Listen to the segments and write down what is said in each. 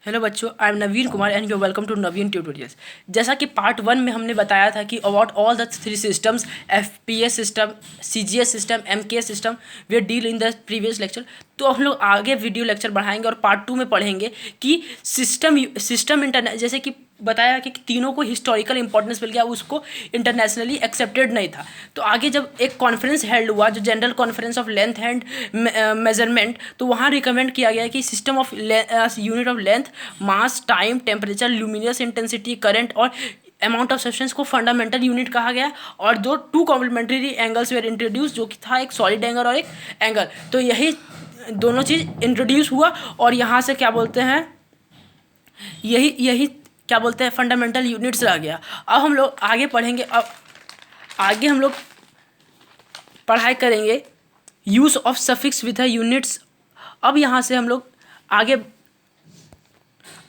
Hello बच्चों, I am Naveen Kumar and you welcome to Naveen tutorials. जैसा कि पार्ट 1 में हमने बताया था कि about all the three systems FPS system, CGS system, MKS system we deal in the previous lecture. तो हम लोग आगे वीडियो लेक्चर बढ़ाएंगे और पार्ट 2 में पढ़ेंगे कि सिस्टम इंटरनेट, जैसे कि बताया कि तीनों को हिस्टोरिकल इंपॉर्टेंस मिल गया, उसको इंटरनेशनली एक्सेप्टेड नहीं था। तो आगे जब एक कॉन्फ्रेंस हेल्ड हुआ, जो general conference of length and measurement, तो वहाँ रिकमेंड किया गया कि system of unit of length, mass, time, temperature, luminous intensity, current और अमाउंट ऑफ सब्सटेंस को फंडामेंटल यूनिट कहा गया। और दो two complementary angles were introduce, जो कि था एक सॉलिड एंगल और एक एंगल। तो यही दोनों चीज़ इंट्रोड्यूस हुआ और यहाँ से क्या बोलते हैं, यही क्या बोलते हैं, फंडामेंटल यूनिट्स आ गया। अब हम लोग आगे पढ़ेंगे। अब आगे हम लोग पढ़ाई करेंगे use of suffix with units. अब यहाँ से हम लोग आगे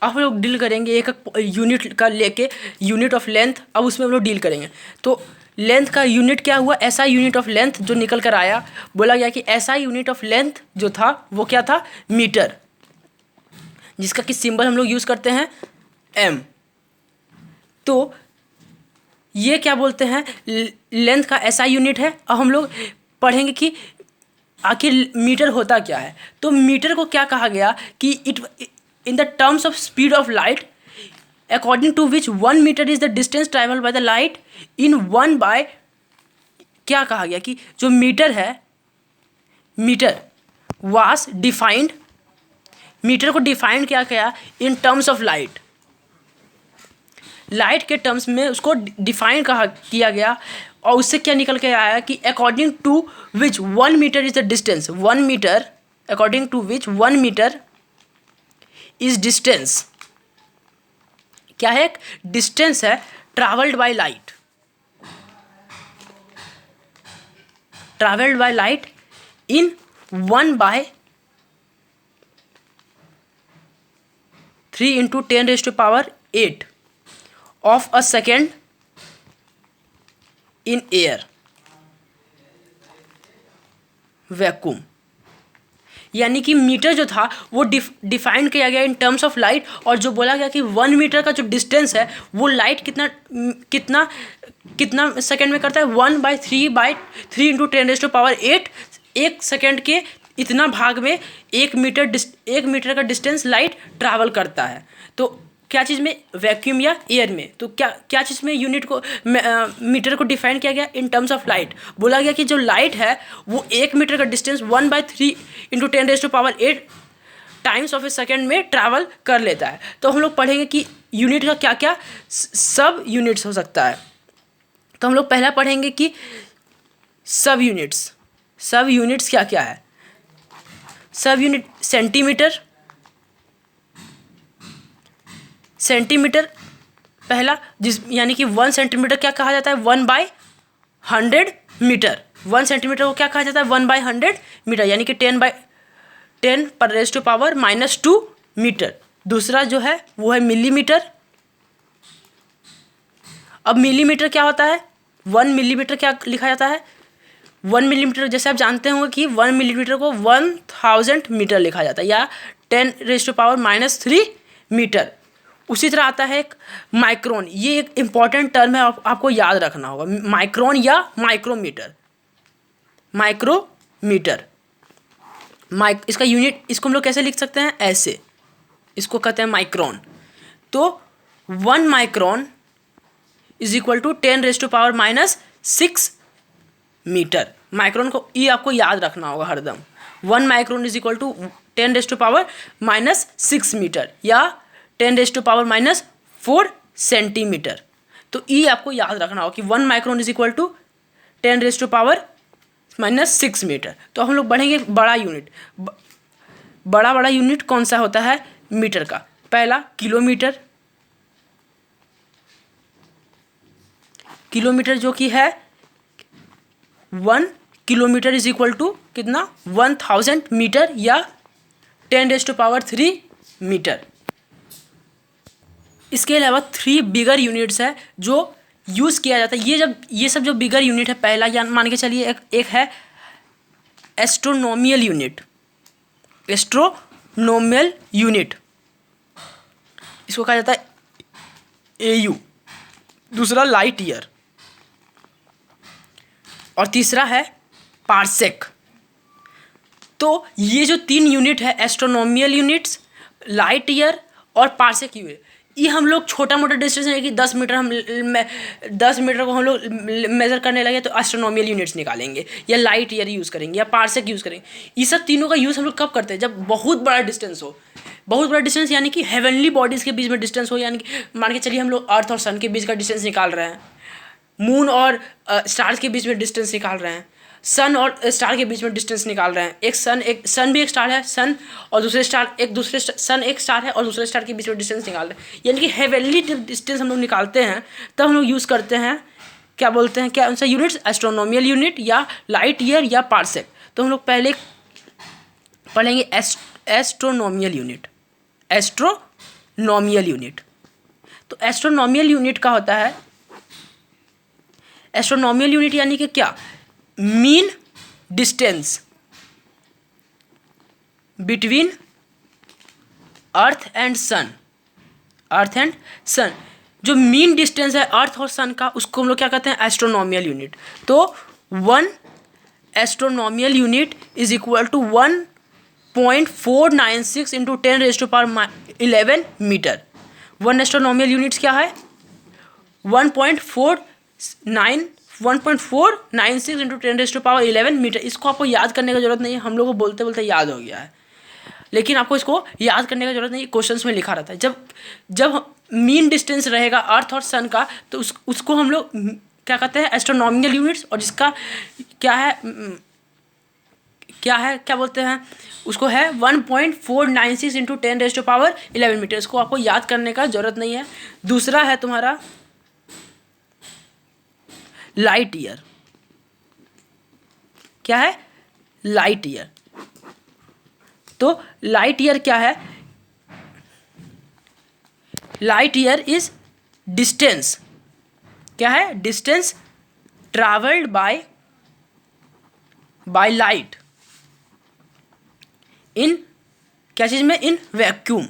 डील करेंगे एक यूनिट का लेके, यूनिट ऑफ लेंथ। अब उसमें हम लोग डील करेंगे। तो लेंथ का यूनिट क्या हुआ, ऐसा यूनिट ऑफ लेंथ जो निकल कर आया, बोला गया कि ऐसा यूनिट ऑफ लेंथ जो था वो क्या था, मीटर, जिसका कि सिंबल हम लोग यूज़ करते हैं एम। तो ये क्या बोलते हैं, लेंथ का ऐसा यूनिट है। अब हम लोग पढ़ेंगे कि आखिर मीटर होता क्या है। तो मीटर को क्या कहा गया कि it in the terms of speed of light, according to which 1 metre is the distance travel by the light in 1 by, क्या कहा गया कि जो मीटर है, मीटर वाज डिफाइंड, मीटर को डिफाइंड क्या किया in terms of light, light के टर्म्स में उसको डिफाइन कहा किया गया। और उससे क्या निकल के आया कि according to which 1 metre is the distance, 1 metre, according to which 1 metre is distance, क्या है, डिस्टेंस है travelled by light, travelled by light in 1 by 3 × 10⁸ of a second in air vacuum. यानी कि मीटर जो था वो डिफाइन किया गया इन टर्म्स ऑफ लाइट, और जो बोला गया कि 1 मीटर का जो डिस्टेंस है वो लाइट कितना कितना कितना सेकेंड में करता है, 1/3 × 10⁸, एक सेकेंड के इतना भाग में 1 मीटर का डिस्टेंस लाइट ट्रैवल करता है। तो क्या चीज़ में, वैक्यूम या एयर में। तो क्या चीज़ में यूनिट को, मीटर को डिफाइन किया गया इन टर्म्स ऑफ लाइट। बोला गया कि जो लाइट है वो 1 मीटर का distance 1/3 × 10⁸ times of A second में ट्रैवल कर लेता है। तो हम लोग पढ़ेंगे कि यूनिट का क्या क्या सब यूनिट्स हो सकता है। तो हम लोग पहला पढ़ेंगे कि सब यूनिट्स क्या क्या है। सब यूनिट सेंटीमीटर पहला, जिस यानी कि 1 सेंटीमीटर क्या कहा जाता है, 1/100 मीटर। 1 सेंटीमीटर को क्या कहा जाता है, 1/100 मीटर, यानी कि 10⁻⁻² मीटर। दूसरा जो है वो है मिलीमीटर। अब मिलीमीटर क्या होता है, 1 मिलीमीटर क्या लिखा जाता है, 1 मिलीमीटर जैसे आप जानते होंगे कि 1 मिलीमीटर को 1000 मीटर लिखा जाता है, या 10⁻³ मीटर। उसी तरह आता है एक माइक्रोन। ये एक इम्पॉर्टेंट टर्म है, आपको याद रखना होगा, माइक्रोन या माइक्रोमीटर। इसका यूनिट, इसको हम लोग कैसे लिख सकते हैं, ऐसे, इसको कहते हैं माइक्रोन। तो 1 micron is equal to 10⁻⁻6 metre. Micron को ये आपको याद रखना होगा हरदम। 1 micron is equal to 10⁻⁻6 metre या 10⁻⁻4 सेंटीमीटर। तो ये आपको याद रखना होगा कि 1 micron is equal to 10⁻⁻6 metre. तो हम लोग बढ़ेंगे बड़ा यूनिट। बड़ा यूनिट कौन सा होता है मीटर का, पहला किलोमीटर। किलोमीटर जो कि है 1 किलोमीटर इज इक्वल टू कितना, 1000 मीटर या 10⁻³ मीटर। इसके अलावा 3 बिगर यूनिट्स है जो यूज़ किया जाता है। ये सब जो बिगर यूनिट है, पहला या मान के चलिए एक है एस्ट्रोनोमियल यूनिट। इसको कहा जाता है AU, दूसरा लाइट ईयर, और तीसरा है पार्सेक। तो ये जो 3 यूनिट है, एस्ट्रोनॉमिकल यूनिट्स, लाइट ईयर और पार्सेक यूनिट, ये हम लोग छोटा मोटा डिस्टेंस है कि 10 मीटर, 10 मीटर को हम लोग मेज़र करने लगे तो एस्ट्रोनॉमिकल यूनिट्स निकालेंगे, या लाइट ईयर यूज़ करेंगे, या पार्सेक यूज़ करेंगे। ये सब तीनों का यूज़ हम लोग कब करते हैं? जब बहुत बड़ा डिस्टेंस हो। बहुत बड़ा डिस्टेंस यानी कि हेवनली बॉडीज़ के बीच में डिस्टेंस हो, यानी कि मान के चलिए हम लोग अर्थ और सन के बीच का डिस्टेंस निकाल रहे हैं, मून और स्टार्स के बीच में डिस्टेंस निकाल रहे हैं, सन और स्टार के बीच में डिस्टेंस निकाल रहे हैं। एक सन भी एक स्टार है, सन और दूसरे स्टार सन एक स्टार है और दूसरे स्टार के बीच में डिस्टेंस निकाल रहे हैं। यानी कि हेवनली डिस्टेंस हम लोग निकालते हैं तब हम लोग यूज़ करते हैं, क्या बोलते हैं, क्या उनसे यूनिट्स, एस्ट्रोनॉमिकल यूनिट या लाइट ईयर या पार्सेक। तो हम लोग पहले पढ़ेंगे एस्ट्रोनॉमिकल यूनिट। एस्ट्रोनॉमिकल यूनिट, तो एस्ट्रोनॉमिकल यूनिट का होता है, एस्ट्रोनॉमिकल यूनिट यानी कि क्या, mean distance between earth and sun. Earth and sun, जो मीन डिस्टेंस है अर्थ और सन का, उसको हम लोग क्या कहते हैं, एस्ट्रोनॉमिकल यूनिट। तो 1 astronomical unit is equal to 1.496 इंटू 10⁻11 मीटर। 1 एस्ट्रोनॉमिकल यूनिट्स क्या है, 1.496 इंटू 10⁻11 मीटर। इसको आपको याद करने की जरूरत नहीं है, हम लोग को बोलते बोलते याद हो गया है, लेकिन आपको इसको याद करने की जरूरत नहीं है, क्वेश्चंस में लिखा रहता है। जब मीन डिस्टेंस रहेगा अर्थ और सन का, तो उसको हम लोग क्या कहते हैं, एस्ट्रोनॉमिकल यूनिट्स, और जिसका क्या बोलते हैं, उसको है 1.496 इंटू 10⁻11 मीटर। इसको आपको याद करने का जरूरत नहीं है। दूसरा है तुम्हारा लाइट ईयर। क्या है, लाइट ईयर। तो लाइट ईयर क्या है, लाइट ईयर इज डिस्टेंस, क्या है, डिस्टेंस ट्रैवल्ड बाय लाइट इन, क्या चीज में, इन वैक्यूम,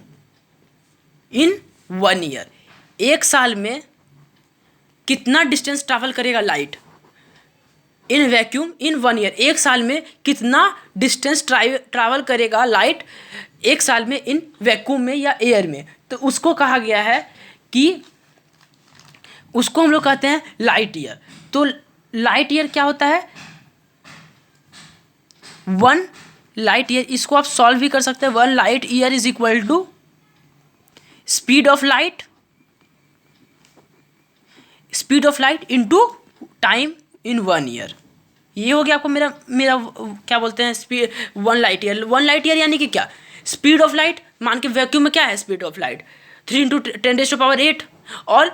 इन 1 ईयर। एक साल में कितना डिस्टेंस ट्रैवल करेगा light in vacuum in 1 year. एक साल में कितना डिस्टेंस ट्रैवल करेगा लाइट एक साल में इन वैक्यूम में या एयर में। तो उसको कहा गया है कि उसको हम लोग कहते हैं लाइट ईयर। तो लाइट ईयर क्या होता है, 1 लाइट ईयर, इसको आप सॉल्व भी कर सकते हैं। 1 light year is equal to speed of light into time in 1 year. ये हो गया आपको मेरा क्या बोलते हैं, speed 1 light year. 1 light year यानी कि क्या, स्पीड ऑफ लाइट, मान के वैक्यूम में क्या है स्पीड ऑफ लाइट 3 इंटू 10⁸8, और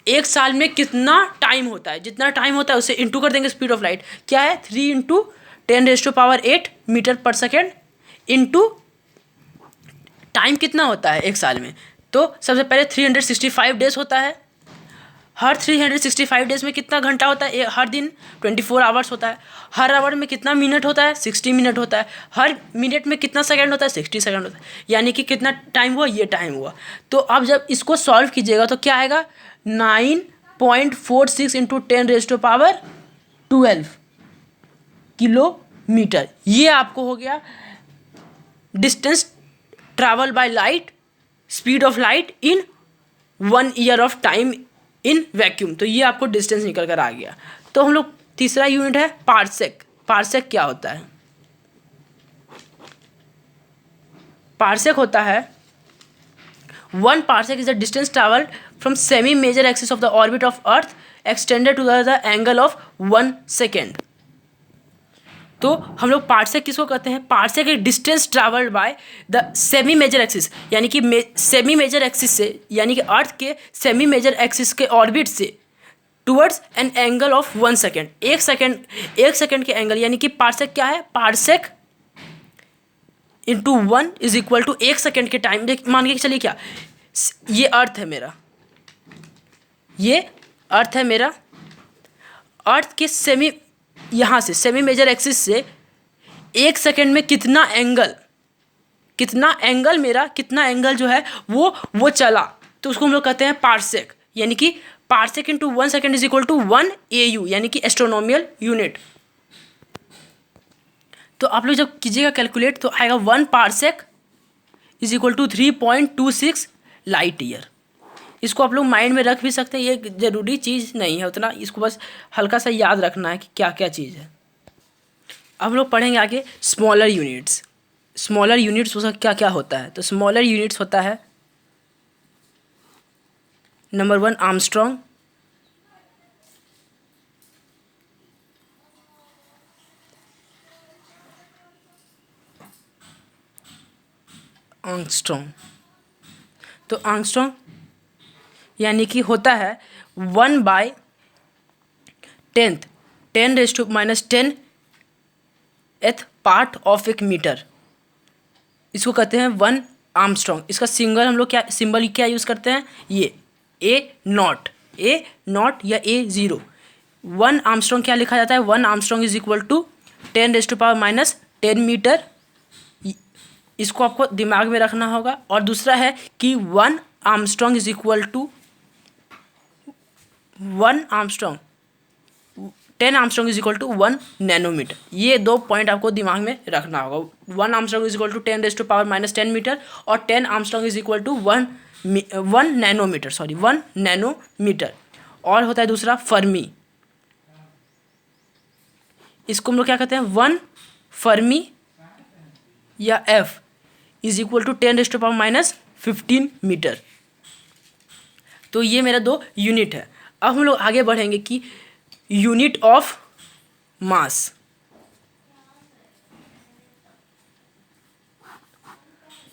एक साल में कितना टाइम होता है, जितना टाइम होता है उसे इंटू कर देंगे। स्पीड ऑफ लाइट क्या है, 3 इंटू 10⁸8 मीटर पर सेकेंड, इंटू टाइम कितना होता है एक साल में। तो सबसे पहले 365 डेज होता है। हर 365 डेज में कितना घंटा होता है, हर दिन 24 आवर्स होता है। हर आवर में कितना मिनट होता है, 60 मिनट होता है। हर मिनट में कितना सेकंड होता है, 60 सेकंड होता है। यानी कि कितना टाइम हुआ, ये टाइम हुआ। तो अब जब इसको सॉल्व कीजिएगा तो क्या आएगा, 9.46 इंटू 10⁻12 किलोमीटर। ये आपको हो गया distance travel by light, speed of light in 1 year of time in vacuum. तो ये आपको डिस्टेंस निकल कर आ गया। तो हम लोग तीसरा यूनिट है पार्सेक। पार्सेक क्या होता है, पार्सेक होता है 1 parsec is the distance travel from semi major axis of the orbit of earth extended to the angle of 1 second. तो हम लोग पार्सेक किसको कहते हैं, पार्सेक एक distance travelled by the semi major axis, यानी कि सेमी मेजर एक्सिस से, यानी कि अर्थ के सेमी मेजर एक्सिस के ऑर्बिट से towards an angle of 1 second. एक सेकेंड के एंगल, यानी कि पार्सेक क्या है, parsec into 1 is equal to 1 second के टाइम। मान के चलिए क्या, ये अर्थ है मेरा, ये अर्थ है मेरा, अर्थ के यहाँ से सेमी मेजर एक्सिस से 1 सेकेंड में कितना एंगल जो है वो चला, तो उसको हम लोग कहते हैं पार्सेक, यानी कि parsec into 1 second is equal to 1 AU, यानी कि एस्ट्रोनॉमिकल यूनिट। तो आप लोग जब कीजिएगा कैलकुलेट तो आएगा 1 parsec is equal to 3.26 light year. इसको आप लोग माइंड में रख भी सकते हैं, ये ज़रूरी चीज़ नहीं है उतना, इसको बस हल्का सा याद रखना है कि क्या क्या चीज़ है। अब लोग पढ़ेंगे आगे स्मॉलर यूनिट्स। स्मॉलर यूनिट्स उसका क्या क्या होता है। तो स्मॉलर यूनिट्स होता है नंबर 1 आर्मस्ट्रॉन्ग, आर्मस्ट्रॉन्ग। तो आर्मस्ट्रॉन्ग यानी कि होता है 1/10 10⁻⁻10th पार्ट ऑफ एक मीटर, इसको कहते हैं 1 आर्मस्ट्रॉन्ग। इसका सिंगल हम लोग क्या सिंबल क्या यूज़ करते हैं, ये A0 या A0। 1 आर्मस्ट्रॉन्ग क्या लिखा जाता है, 1 angstrom is equal to 10⁻⁻10 metre. इसको आपको दिमाग में रखना होगा। और दूसरा है कि 1 angstrom is equal to 1 angstrom 10 angstrom is equal to 1 nanometre. ये 2 पॉइंट आपको दिमाग में रखना होगा। 1 angstrom is equal to 10⁻⁻10 metre और 10 angstrom is equal to 1 nanometre. और होता है दूसरा फर्मी, इसको हम लोग क्या कहते हैं 1 फर्मी या F is equal to 10⁻⁻15 metre. तो ये मेरा 2 यूनिट है। अब हम लोग आगे बढ़ेंगे कि यूनिट ऑफ मास।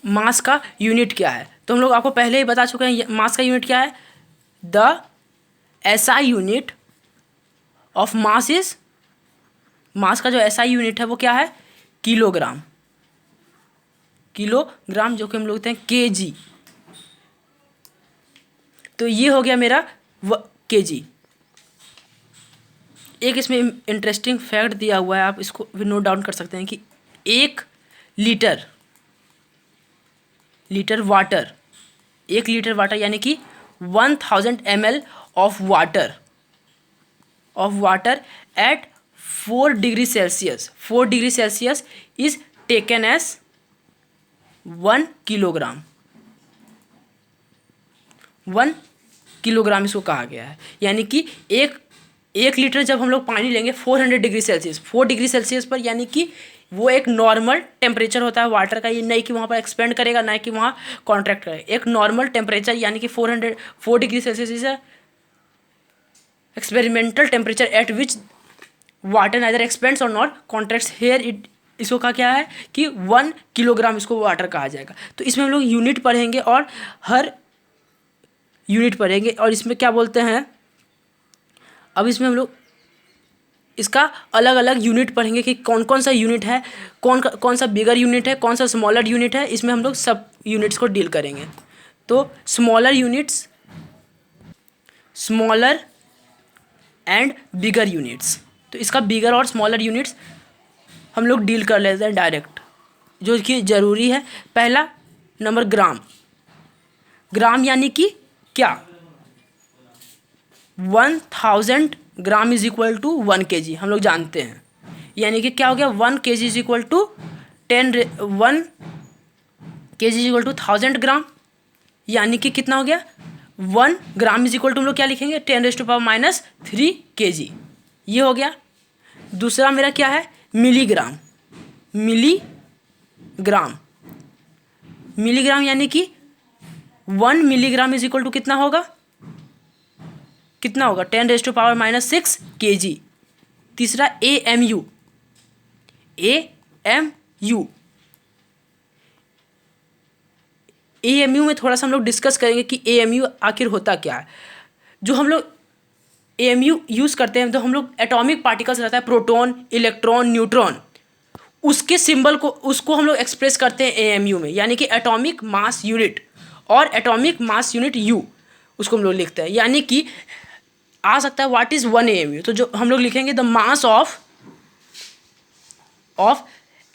मास का यूनिट क्या है, तो हम लोग आपको पहले ही बता चुके हैं मास का यूनिट क्या है। The SI unit of mass is, mass का जो SI यूनिट है वो क्या है, किलोग्राम। किलोग्राम जो कि हम लोग कहते हैं kg। तो ये हो गया मेरा kg। एक इसमें इंटरेस्टिंग फैक्ट दिया हुआ है, आप इसको भी नोट डाउन कर सकते हैं कि 1 लीटर वाटर, 1 लीटर वाटर यानी कि 1000 ml of water at 4 degree Celsius, 4 degree Celsius is taken as 1 kilogram. 1 kilogram इसको कहा गया है। यानी कि एक लीटर जब हम लोग पानी लेंगे 400 डिग्री सेल्सियस, 4 डिग्री सेल्सियस पर, यानी कि वो एक नॉर्मल टेम्परेचर होता है वाटर का। ये नहीं कि वहाँ पर एक्सपेंड करेगा, ना कि वहाँ कॉन्ट्रैक्ट करेगा। एक नॉर्मल टेम्परेचर यानी कि 4 degree Celsius is experimental temperature at which water neither expends और नॉट कॉन्ट्रैक्ट्स हेयर इट। इसको कहा क्या है कि 1 किलोग्राम इसको वाटर कहा जाएगा। तो इसमें हम लोग यूनिट पढ़ेंगे और हर यूनिट पढ़ेंगे और इसमें क्या बोलते हैं, अब इसमें हम लोग इसका अलग अलग यूनिट पढ़ेंगे कि कौन कौन सा यूनिट है, कौन सा बिगर यूनिट है, कौन सा स्मॉलर यूनिट है। इसमें हम लोग सब यूनिट्स को डील करेंगे। तो smaller units, smaller and bigger units. तो इसका बिगर और स्मॉलर यूनिट्स हम लोग डील कर लेते हैं डायरेक्ट, जो कि ज़रूरी है। पहला नंबर ग्राम। ग्राम यानी कि क्या, 1000 gram is equal to 1 kg हम लोग जानते हैं। यानी कि क्या हो गया, 1 kg is equal to 1 kg is equal to 1000 gram. यानी कि कितना हो गया, 1 ग्राम इज इक्वल टू हम लोग क्या लिखेंगे 10⁻³ kg। ये हो गया। दूसरा मेरा क्या है, मिलीग्राम। मिलीग्राम यानी कि 1 मिलीग्राम इज इक्वल टू कितना होगा 10⁻⁻6 kg। तीसरा AMU। AMU में थोड़ा सा हम लोग डिस्कस करेंगे कि AMU आखिर होता क्या है। जो हम लोग AMU यूज़ करते हैं, तो हम लोग एटॉमिक पार्टिकल्स रहता है, प्रोटॉन, इलेक्ट्रॉन, न्यूट्रॉन, उसके सिंबल को, उसको हम लोग एक्सप्रेस करते हैं AMU में, यानी कि एटॉमिक मास यूनिट। और एटॉमिक मास यूनिट U, उसको हम लोग लिखते हैं। यानी कि आ सकता है व्हाट इज़ 1 AMU, तो जो हम लोग लिखेंगे the mass of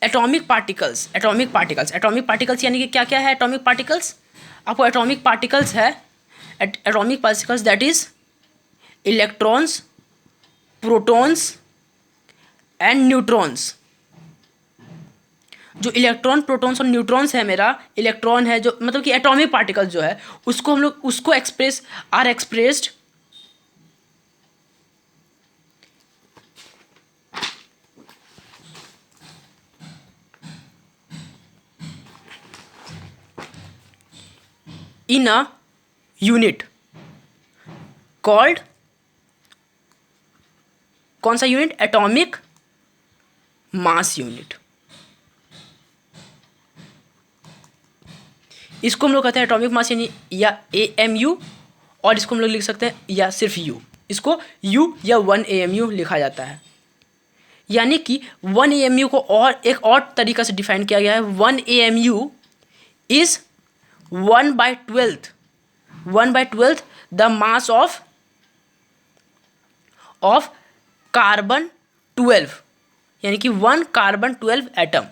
atomic particles. Atomic particles यानी कि क्या क्या है एटॉमिक पार्टिकल्स। आपको एटॉमिक पार्टिकल्स है atomic particles that is electrons, protons and neutrons. जो इलेक्ट्रॉन, प्रोटॉन्स और न्यूट्रॉन्स है, मेरा इलेक्ट्रॉन है जो मतलब कि एटॉमिक पार्टिकल्स जो है उसको हम लोग उसको expressed in a unit called, कौन सा यूनिट? Atomic mass unit. इसको हम लोग कहते हैं एटॉमिक मास यानी या AMU, और इसको हम लोग लिख सकते हैं या सिर्फ U, इसको U या 1 AMU लिखा जाता है। यानी कि 1 AMU को और एक और तरीका से डिफाइन किया गया है। 1 AMU is 1/12 the mass of carbon 12, यानी कि 1 कार्बन 12 एटम।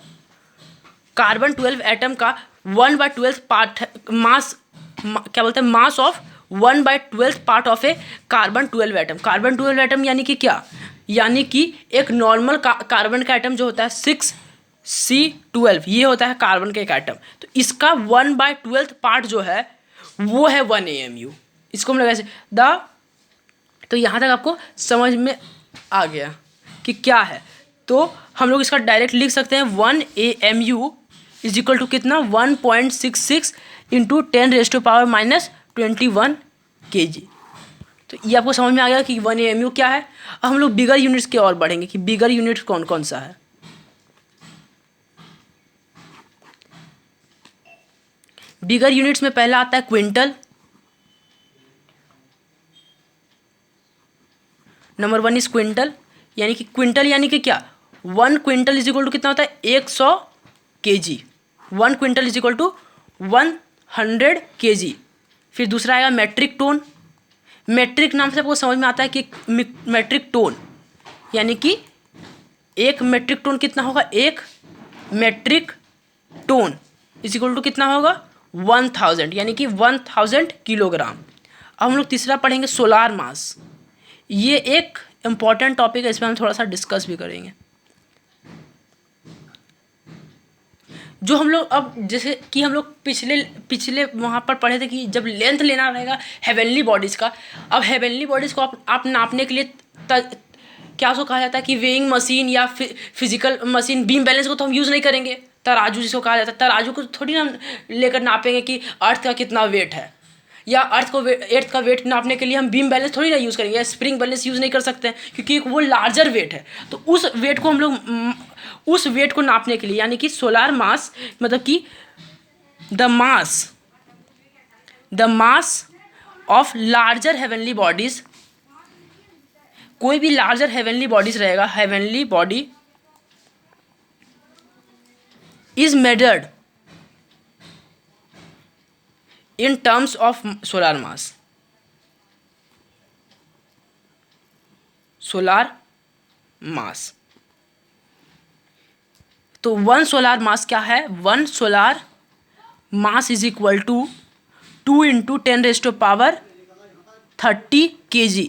कार्बन 12 एटम का 1/12 पार्ट मास, क्या बोलते हैं, mass of 1/12 part of A carbon 12 atom. Carbon 12 atom यानी कि क्या? यानी कि एक नॉर्मल कार्बन का एटम जो होता है 6C12, ये होता है कार्बन का एक एटम। तो इसका 1/12 पार्ट जो है वो है 1 AMU। इसको हम लोग ऐसे तो यहाँ तक आपको समझ में आ गया कि क्या है। तो हम लोग इसका डायरेक्ट लिख सकते हैं 1 AMU इज इक्वल टू कितना? 1.66 इंटू 10⁻⁻21 kg। तो ये आपको समझ में आ गया कि 1 AMU क्या है। अब हम लोग बिगर यूनिट्स की ओर बढ़ेंगे कि बिगर यूनिट्स कौन कौन सा है। बिगर यूनिट्स में पहला आता है क्विंटल। नंबर 1 इज क्विंटल, यानी कि क्विंटल यानी कि क्या? 1 क्विंटल इज इक्वल टू कितना होता है? 100 kg। 1 quintal is equal to 100 kg। फिर दूसरा आएगा मेट्रिक टन। मेट्रिक नाम से आपको समझ में आता है कि मेट्रिक टन यानी कि एक मेट्रिक टन कितना होगा? एक metric ton is equal to कितना होगा? 1000, यानी कि 1000 किलोग्राम। अब हम लोग तीसरा पढ़ेंगे सोलार मास। ये एक इम्पॉर्टेंट टॉपिक है, इसमें हम थोड़ा सा डिस्कस भी करेंगे। जो हम लोग अब जैसे कि हम लोग पिछले वहाँ पर पढ़े थे कि जब लेंथ लेना रहेगा हेवनली बॉडीज़ का। अब हेवनली बॉडीज़ को आप नापने के लिए क्या उसको कहा जाता है कि वेइंग मशीन या फिजिकल मशीन, बीम बैलेंस को तो हम यूज़ नहीं करेंगे। तराजू जिसको कहा जाता है, तराजू को थोड़ी ना लेकर नापेंगे कि अर्थ का कितना वेट है, या अर्थ का वेट नापने के लिए हम बीम बैलेंस थोड़ी ना यूज़ करेंगे, या स्प्रिंग बैलेंस यूज़ नहीं कर सकते हैं क्योंकि वो लार्जर वेट है। तो उस वेट को हम लोग उस वेट को नापने के लिए, यानी कि सोलार मास मतलब कि the mass of larger heavenly bodies, कोई भी लार्जर हेवनली बॉडीज रहेगा, heavenly body is measured in terms of solar mass। Solar mass, तो 1 सोलार मास क्या है? 1 solar mass is equal to 2 into 10⁻30 kg।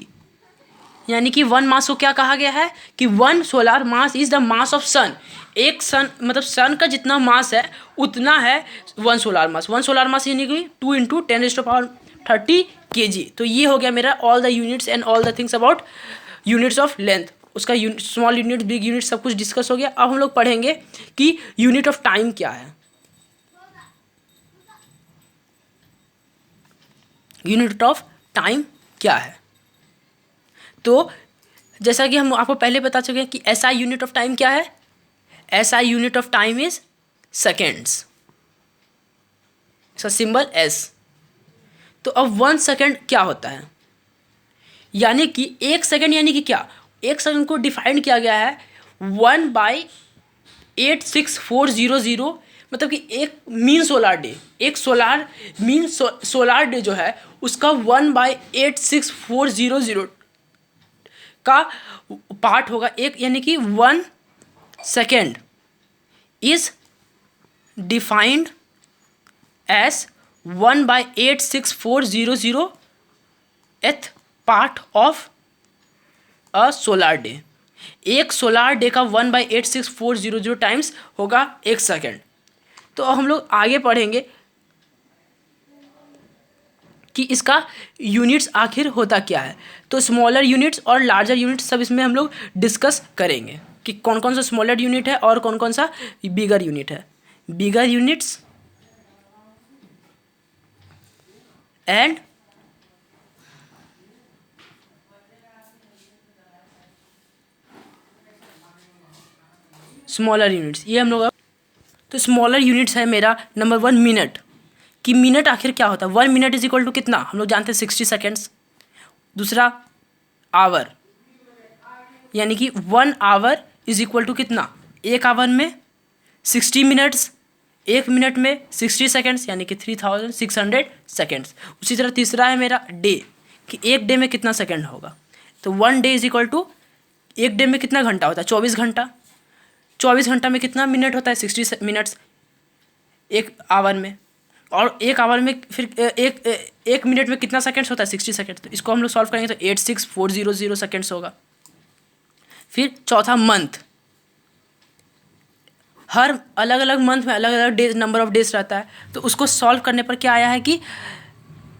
यानी कि 1 मास को क्या कहा गया है कि 1 solar mass is the mass of sun. एक सन मतलब सन का जितना मास है उतना है 1 सोलार मास। 1 सोलार मास यानी कि 2 इंटू 10⁻30 kg। तो ये हो गया मेरा all the units and all the things about units of length. उसका स्मॉल यूनिट, बिग यूनिट सब कुछ डिस्कस हो गया। अब हम लोग पढ़ेंगे कि यूनिट ऑफ टाइम क्या है। यूनिट ऑफ टाइम क्या है? तो जैसा कि हम आपको पहले बता चुके हैं कि SI यूनिट ऑफ टाइम क्या है? SI unit of time is seconds, इसका सिंबल S। तो अब 1 सेकेंड क्या होता है? यानी कि 1 सेकेंड यानी कि क्या? 1 सेकेंड को डिफाइन किया गया है 1/86400, मतलब कि एक मीन सोलार डे, एक सोलार डे जो है उसका 1/86400 का पार्ट होगा एक, यानी कि 1 सेकेंड इज डिफाइंड एज 1/86400 एथ part of a solar day. एक सोलार डे का 1/86,400 टाइम्स होगा 1 सेकेंड। तो हम लोग आगे पढ़ेंगे कि इसका यूनिट्स आखिर होता क्या है। तो स्मॉलर यूनिट्स और लार्जर यूनिट्स सब इसमें हम लोग डिस्कस करेंगे कि कौन कौन सा स्मॉलर यूनिट है और कौन कौन सा बिगर यूनिट है। बिगर यूनिट्स एंड स्मॉलर यूनिट्स, ये हम लोग। तो स्मॉलर यूनिट्स है मेरा नंबर 1 मिनट, कि मिनट आखिर क्या होता है। 1 मिनट इज इक्वल टू कितना, हम लोग जानते हैं 60 सेकेंड्स। दूसरा आवर, यानी कि 1 आवर इज इक्वल टू कितना, 1 आवर में 60 मिनट्स, 1 मिनट में 60 सेकेंड्स, यानी कि 3600 सेकेंड्स। उसी तरह तीसरा है मेरा डे, कि एक डे में कितना सेकेंड होगा। तो 1 डे इज इक्वल टू, एक डे में कितना घंटा होता है, 24 घंटा। 24 घंटा में कितना मिनट होता है, 60 मिनट्स एक आवर में। और एक आवर में फिर एक मिनट में कितना सेकेंड्स होता है, 60 सेकेंड्स। तो इसको हम लोग सॉल्व करेंगे तो 86,400 सेकेंड्स होगा। फिर चौथा मंथ, हर अलग अलग मंथ में अलग अलग डेज, नंबर ऑफ डेज रहता है। तो उसको सॉल्व करने पर क्या आया है कि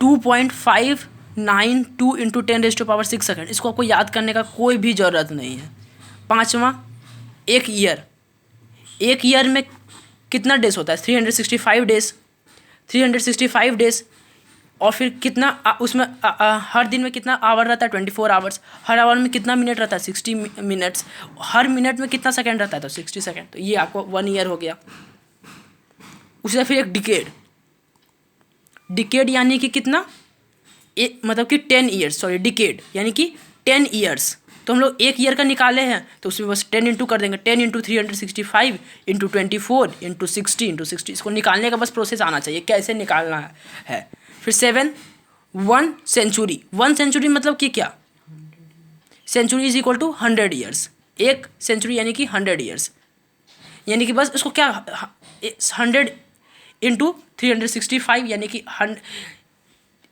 2.592 इंटू 10⁻6 सेकेंड। इसको आपको याद करने का कोई भी ज़रूरत नहीं है। पाँचवा, एक ईयर, एक ईयर में कितना डेज होता है, 365 डेज। 365 डेज, और फिर कितना उसमें हर दिन में कितना आवर रहता है, 24 आवर्स। हर आवर में कितना मिनट रहता है, 60 मिनट्स। हर मिनट में कितना सेकंड रहता है, तो 60 सेकंड। तो ये आपको 1 ईयर हो गया। उससे फिर एक डिकेड, डिकेड यानी कि कितना, मतलब कि 10 ईयर्स, सॉरी डिकेड यानी कि 10 ईयर्स। तो हम लोग एक ईयर का निकाले हैं तो उसमें बस 10 इंटू कर देंगे, 10 इंटू 365 इंटू 24 इंटू 60 इंटू 60। इसको निकालने का बस प्रोसेस आना चाहिए कैसे निकालना है। फिर 7, 1 सेंचुरी। 1 सेंचुरी मतलब कि क्या, century is equal to 100 years. एक सेंचुरी यानी कि 100 ईयर्स, यानी कि बस इसको क्या 100 इंटू 365, यानी कि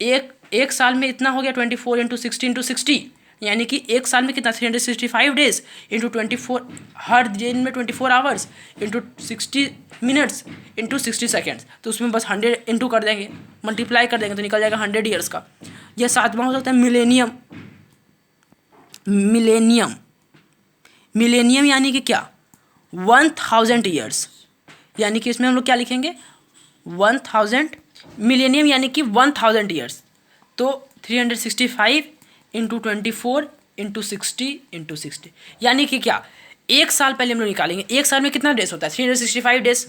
एक साल में इतना हो गया, 24 इंटू 60 इंटू 60, यानी कि एक साल में कितना, 365 डेज इंटू 24, हर दिन में 24 hours into 60 minutes into 60 seconds. तो उसमें बस 100 इंटू कर देंगे, मल्टीप्लाई कर देंगे तो निकल जाएगा 100 ईयर्स का। यह सातवां हो सकता है मिलेनियम। मिलेनियम, मिलेनियम यानी कि क्या, 1000 ईयर्स, यानी कि इसमें हम लोग क्या लिखेंगे, 1000। मिलेनियम यानी कि 1000 ईयर्स। तो 365 इंटू 24 इंटू 60 इंटू 60, यानी कि क्या, एक साल पहले हम लोग निकालेंगे। एक साल में कितना डेज होता है, 365 डेज।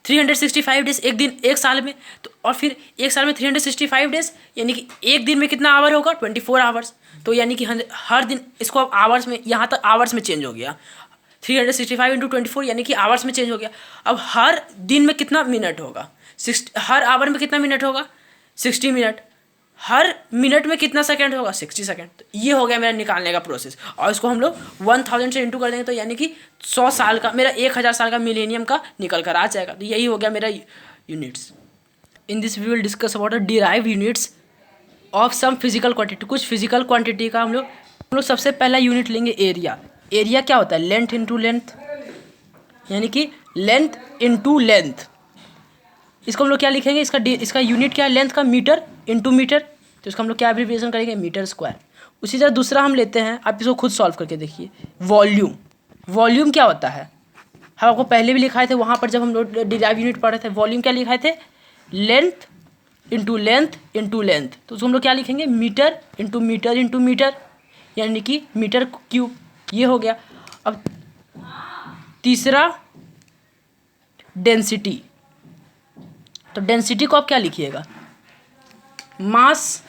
365 डेज एक दिन, एक साल में। तो और फिर एक साल में 365 डेज, यानी कि एक दिन में कितना आवर होगा, 24 आवर्स। तो यानी कि हर दिन, इसको अब आवर्स में, यहाँ तक आवर्स में चेंज हो गया। 365 इंटू 24 यानी कि आवर्स में चेंज हो गया। अब हर दिन में कितना मिनट होगा, हर आवर में कितना मिनट होगा, 60 मिनट। हर मिनट में कितना सेकंड होगा, 60 सेकंड। तो ये हो गया मेरा निकालने का प्रोसेस। और इसको हम लोग 1000 से इंटू कर देंगे तो यानी कि 100 साल का, मेरा 1000 साल का मिलेनियम का निकल कर आ जाएगा। तो यही हो गया मेरा units. In this we will discuss about derive units of some physical quantity. कुछ फिजिकल क्वांटिटी का हम लोग सबसे पहला यूनिट लेंगे एरिया। एरिया क्या होता है, लेंथ इंटू लेंथ, यानी कि लेंथ इंटू लेंथ। इसको हम लोग क्या लिखेंगे, इसका यूनिट क्या है, लेंथ का, मीटर इंटू मीटर। तो इसका हम लोग क्या एब्रिविएशन करेंगे, मीटर स्क्वायर। उसी तरह दूसरा हम लेते हैं, आप इसको खुद सॉल्व करके देखिए, वॉल्यूम। वॉल्यूम क्या होता है, हम आपको पहले भी लिखाए थे वहाँ पर जब हम लोग डिराइव यूनिट पढ़ रहे थे। वॉल्यूम क्या लिखाए थे, length into length into length. तो उसको हम लोग क्या लिखेंगे, metre into metre into metre, यानी कि मीटर क्यूब। ये हो गया। अब तीसरा डेंसिटी। तो डेंसिटी को आप क्या लिखिएगा, मास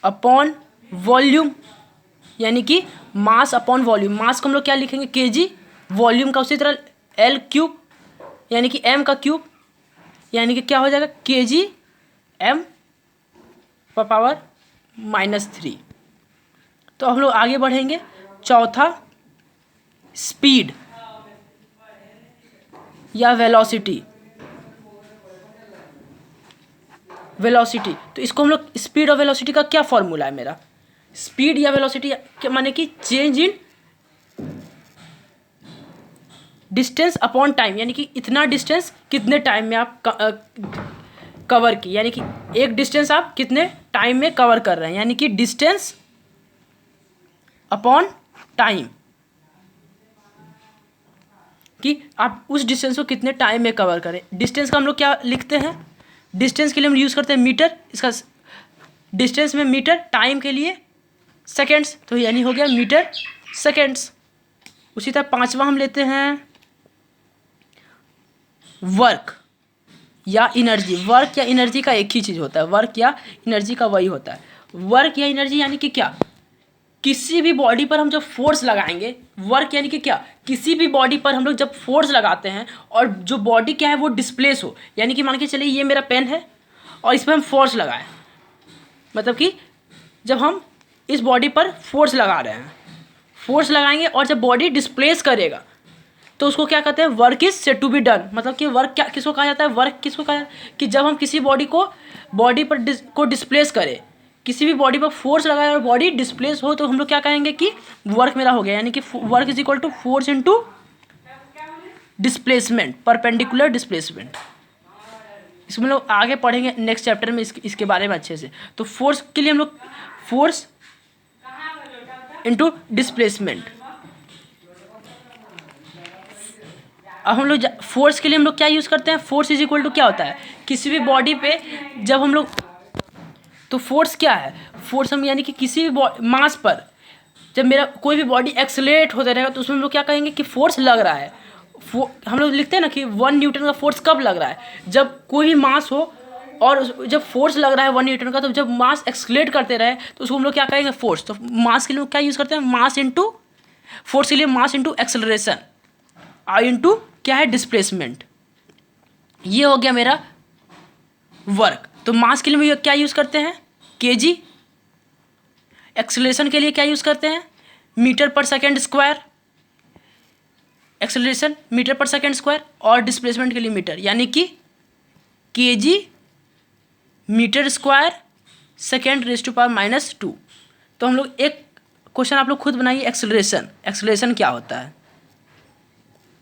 अपॉन वॉल्यूम, यानी कि मास अपॉन वॉल्यूम। मास को हम लोग क्या लिखेंगे, केजी। वॉल्यूम का उसी तरह एल क्यूब, यानी कि एम का क्यूब, यानी कि क्या हो जाएगा, केजी एम पावर -3। तो हम लोग आगे बढ़ेंगे। चौथा स्पीड या वेलोसिटी। वेलोसिटी, तो इसको हम लोग स्पीड और वेलोसिटी का क्या फॉर्मूला है मेरा, स्पीड या वेलोसिटी माने कि change in distance upon time, यानी कि इतना डिस्टेंस कितने टाइम में आप कवर की, यानी कि एक डिस्टेंस आप कितने टाइम में कवर कर रहे हैं, यानी कि डिस्टेंस अपॉन टाइम, कि आप उस डिस्टेंस को कितने टाइम में कवर करें। डिस्टेंस का हम लोग क्या लिखते हैं, डिस्टेंस के लिए हम यूज़ करते हैं मीटर, इसका डिस्टेंस में मीटर, टाइम के लिए सेकेंड्स, तो यानी हो गया मीटर सेकेंड्स। उसी तरह पांचवा हम लेते हैं वर्क या एनर्जी। वर्क या एनर्जी का एक ही चीज़ होता है, वर्क या एनर्जी का वही होता है। वर्क या एनर्जी यानी कि क्या, किसी भी बॉडी पर हम जब फोर्स लगाएंगे, वर्क यानी कि क्या, किसी भी बॉडी पर हम लोग जब फोर्स लगाते हैं और जो बॉडी क्या है वो डिस्प्लेस हो, यानी कि मान के चलिए ये मेरा पेन है और इस पर हम फोर्स लगाएं, मतलब कि जब हम इस बॉडी पर फोर्स लगा रहे हैं, फोर्स लगाएंगे और जब बॉडी डिस्प्लेस करेगा तो उसको क्या कहते हैं, work is said to be done. मतलब कि वर्क क्या किसको कहा जाता है, वर्क किसको कहा जाता है कि जब हम किसी बॉडी पर को डिस्प्लेस करें, किसी भी बॉडी पर फोर्स लगाए और बॉडी डिस्प्लेस हो, तो हम लोग क्या कहेंगे कि वर्क मेरा हो गया, यानी कि work is equal to force into displacement, perpendicular displacement. इसमें लोग आगे पढ़ेंगे नेक्स्ट चैप्टर में इसके बारे में अच्छे से। तो फोर्स के लिए हम लोग फोर्स इनटू डिस्प्लेसमेंट। अब हम लोग फोर्स के लिए हम लोग क्या यूज़ करते हैं, फोर्स इज इक्वल टू क्या होता है, किसी भी बॉडी पे जब हम लोग, तो फोर्स क्या है, फोर्स हम यानी कि किसी भी मास पर जब मेरा कोई भी बॉडी एक्सेलरेट होता रहेगा तो उसमें हम लोग क्या कहेंगे कि फोर्स लग रहा है। हम लोग लिखते हैं ना कि 1 न्यूटन का फोर्स कब लग रहा है, जब कोई भी मास हो और जब फोर्स लग रहा है 1 न्यूटन का, तो जब मास एक्सेलरेट करते रहे तो उसको हम लोग क्या कहेंगे, फोर्स। तो मास के लिए क्या यूज़ करते हैं, मास इंटू, फोर्स के लिए मास इंटू एक्सेलरेशन, आई इंटू क्या है, डिस्प्लेसमेंट। ये हो गया मेरा वर्क। तो मास के लिए क्या यूज़ करते हैं, केजी। एक्सेलरेशन के लिए क्या यूज़ करते हैं, मीटर पर सेकेंड स्क्वायर, एक्सेलरेशन मीटर पर सेकेंड स्क्वायर, और डिस्प्लेसमेंट के लिए मीटर, यानी कि kg metre square second raise to power -2। तो हम लोग एक क्वेश्चन आप लोग खुद बनाइए, एक्सेलरेशन, एक्सेलरेशन क्या होता है,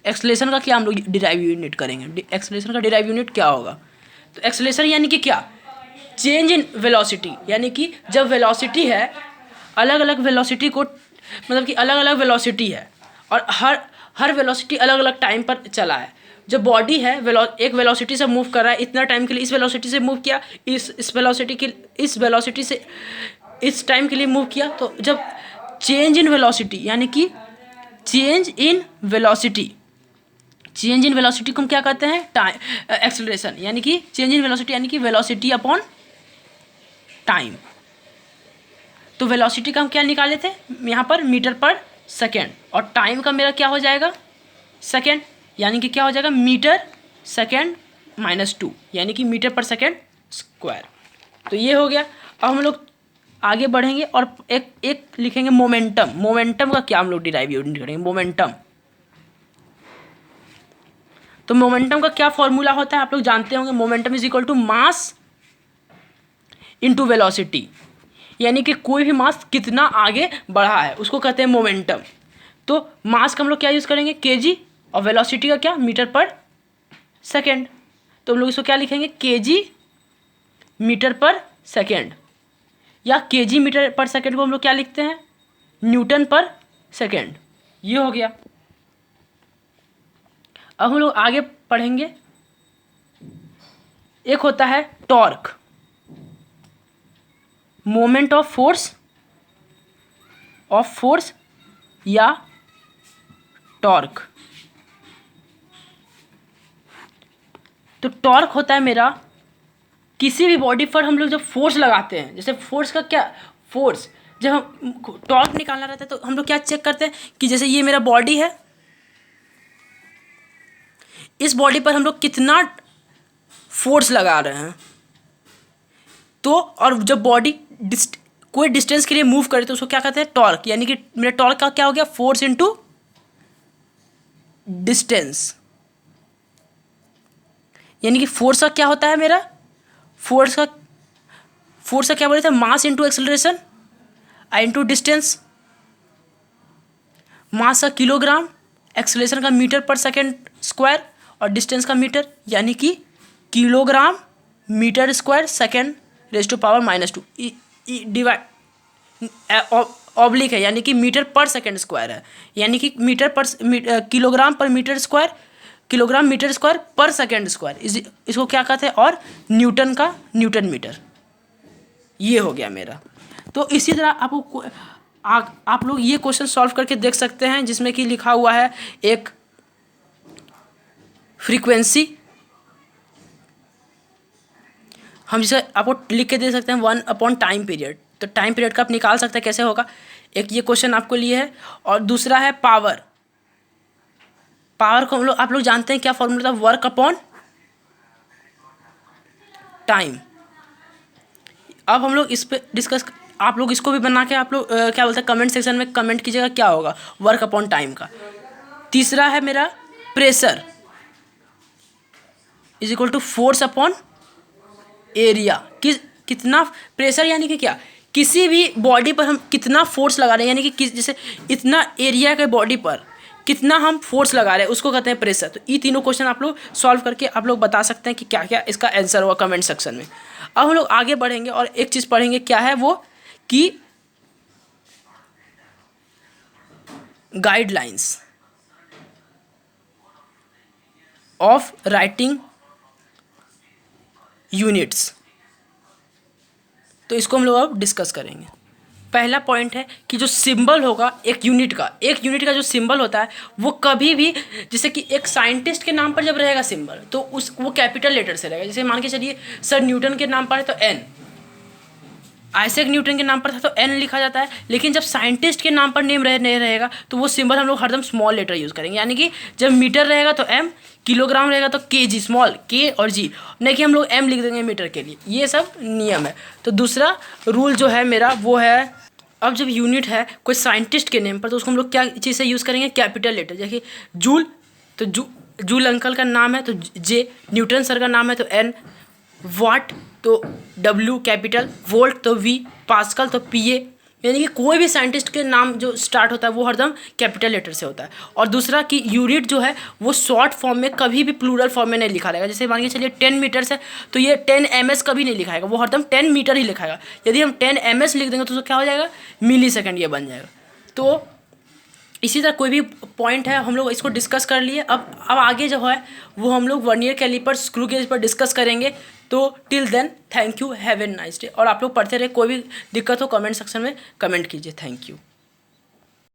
एक्सेलरेशन का क्या हम लोग डिराइव यूनिट करेंगे, एक्सेलरेशन का डिराइव यूनिट क्या होगा। तो एक्सेलरेशन यानी कि क्या, चेंज इन वेलोसिटी, यानी कि जब वेलोसिटी है, अलग अलग वेलोसिटी को, मतलब कि अलग अलग वेलोसिटी है और हर वेलोसिटी अलग अलग टाइम पर चला है। जो बॉडी है एक वेलोसिटी से मूव कर रहा है इतना टाइम के लिए, इस वेलोसिटी से मूव किया, इस वेलोसिटी से इस टाइम के लिए मूव किया। तो जब चेंज इन वेलोसिटी, यानी कि change in velocity, change in velocity को हम क्या कहते हैं, टाइम एक्सेलरेशन, यानी कि चेंज इन वेलोसिटी यानी कि वेलोसिटी अपॉन टाइम। तो वेलोसिटी का हम क्या निकाले थे यहाँ पर, मीटर पर सेकेंड, और टाइम का मेरा क्या हो जाएगा, सेकेंड, यानी कि क्या हो जाएगा, मीटर सेकेंड -2, यानी कि मीटर पर सेकेंड स्क्वायर। तो ये हो गया। अब हम लोग आगे बढ़ेंगे और एक लिखेंगे मोमेंटम। मोमेंटम का क्या हम लोग डिराइव यूनिट करेंगे, मोमेंटम। तो मोमेंटम का क्या फॉर्मूला होता है आप लोग जानते होंगे, momentum is equal to mass into velocity, यानी कि कोई भी मास कितना आगे बढ़ा है उसको कहते हैं मोमेंटम। तो मास का हम लोग क्या यूज़ करेंगे, केजी, और वेलोसिटी का क्या, मीटर पर सेकेंड। तो हम लोग इसको क्या लिखेंगे, केजी मीटर पर सेकेंड, या केजी मीटर पर सेकेंड को हम लोग क्या लिखते हैं, न्यूटन पर सेकेंड। ये हो गया। अब हम लोग आगे पढ़ेंगे, एक होता है टॉर्क, मोमेंट ऑफ फोर्स या टॉर्क। तो टॉर्क होता है मेरा, किसी भी बॉडी पर हम लोग जब फोर्स लगाते हैं, जैसे फोर्स का क्या, फोर्स जब हम टॉर्क निकालना रहता है तो हम लोग क्या चेक करते हैं कि जैसे ये मेरा बॉडी है, इस बॉडी पर हम लोग कितना फोर्स लगा रहे हैं। तो और जब बॉडी कोई डिस्टेंस के लिए मूव करे तो उसको क्या कहते हैं, टॉर्क, यानी कि मेरा टॉर्क का क्या हो गया, फोर्स इनटू डिस्टेंस, यानी कि फोर्स का क्या होता है मेरा, फोर्स का फोर्स का क्या बोले थे, mass into acceleration into distance, mass का किलोग्राम, एक्सेलरेशन का मीटर पर सेकेंड स्क्वायर और डिस्टेंस का मीटर, यानी कि kilogram metre square second raise to power -2 divide oblique है, यानी कि मीटर पर सेकेंड स्क्वायर है, यानी कि kilogram per metre square, kilogram metre square per second square, इसको क्या कहते हैं, और न्यूटन का न्यूटन मीटर। ये हो गया मेरा। तो इसी तरह आपको आप लोग ये क्वेश्चन सॉल्व करके देख सकते हैं, जिसमें कि लिखा हुआ है एक फ्रीक्वेंसी, हम जिसे आपको लिख के दे सकते हैं 1 टाइम पीरियड। तो टाइम पीरियड का आप निकाल सकते हैं, कैसे होगा, एक ये क्वेश्चन आपको लिए है। और दूसरा है पावर। पावर को आप लोग जानते हैं क्या फॉर्मूला था, वर्क अपॉन टाइम। अब हम लोग इस पे डिस्कस, आप लोग इसको भी बना के आप लोग क्या बोलते हैं कमेंट सेक्शन में कमेंट कीजिएगा क्या होगा वर्क अपॉन टाइम का। तीसरा है मेरा pressure is equal to force upon area. कितना प्रेशर, यानी कि क्या, किसी भी बॉडी पर हम कितना फोर्स लगा रहे हैं, यानी कि जैसे इतना एरिया के बॉडी पर कितना हम फोर्स लगा रहे हैं, उसको कहते हैं प्रेशर। तो ये तीनों क्वेश्चन आप लोग सॉल्व करके आप लोग बता सकते हैं कि क्या क्या इसका आंसर होगा कमेंट सेक्शन में। अब हम लोग आगे बढ़ेंगे और एक चीज़ पढ़ेंगे, क्या है वो, कि गाइडलाइंस ऑफ राइटिंग यूनिट्स। तो इसको हम लोग अब डिस्कस करेंगे। पहला पॉइंट है कि जो सिंबल होगा एक यूनिट का जो सिंबल होता है वो कभी भी, जैसे कि एक साइंटिस्ट के नाम पर जब रहेगा सिंबल तो वो कैपिटल लेटर से रहेगा। जैसे मान के चलिए सर न्यूटन के नाम पर है तो एन, आइजैक न्यूटन के नाम पर था तो एन लिखा जाता है। लेकिन जब साइंटिस्ट के नाम पर नेम नहीं रहेगा तो वो सिंबल हम लोग हरदम स्मॉल लेटर यूज़ करेंगे, यानी कि जब मीटर रहेगा तो एम, किलोग्राम रहेगा तो के जी, स्मॉल के और जी, नहीं कि हम लोग एम लिख देंगे मीटर के लिए। ये सब नियम है। तो दूसरा रूल जो है मेरा वो है, अब जब यूनिट है कोई साइंटिस्ट के नेम पर तो उसको हम लोग क्या चीज़ से यूज़ करेंगे, कैपिटल लेटर। जैसे जूल, तो जूल अंकल का नाम है तो जे, न्यूटन सर का नाम है तो एन, वाट तो डब्ल्यू कैपिटल, वोल्ट तो वी, पास्कल तो पी ए, यानी कि कोई भी साइंटिस्ट के नाम जो स्टार्ट होता है वो हरदम कैपिटल लेटर से होता है। और दूसरा कि यूनिट जो है वो शॉर्ट फॉर्म में कभी भी प्लूरल फॉर्म में नहीं लिखा रहेगा। जैसे मान के चलिए 10 मीटर्स है तो ये 10 ms कभी नहीं लिखाएगा, वो हरदम 10 मीटर ही लिखाएगा। यदि हम 10 ms लिख देंगे तो उसको क्या हो जाएगा, मिली सेकेंड ये बन जाएगा। तो इसी तरह कोई भी पॉइंट है हम लोग इसको डिस्कस कर लिए। अब आगे जो है वो हम लोग वर्नियर कैलिपर, स्क्रू गेज पर डिस्कस करेंगे। तो till then thank you, have a nice day. और आप लोग पढ़ते रहे, कोई भी दिक्कत हो कमेंट सेक्शन में कमेंट कीजिए। Thank you.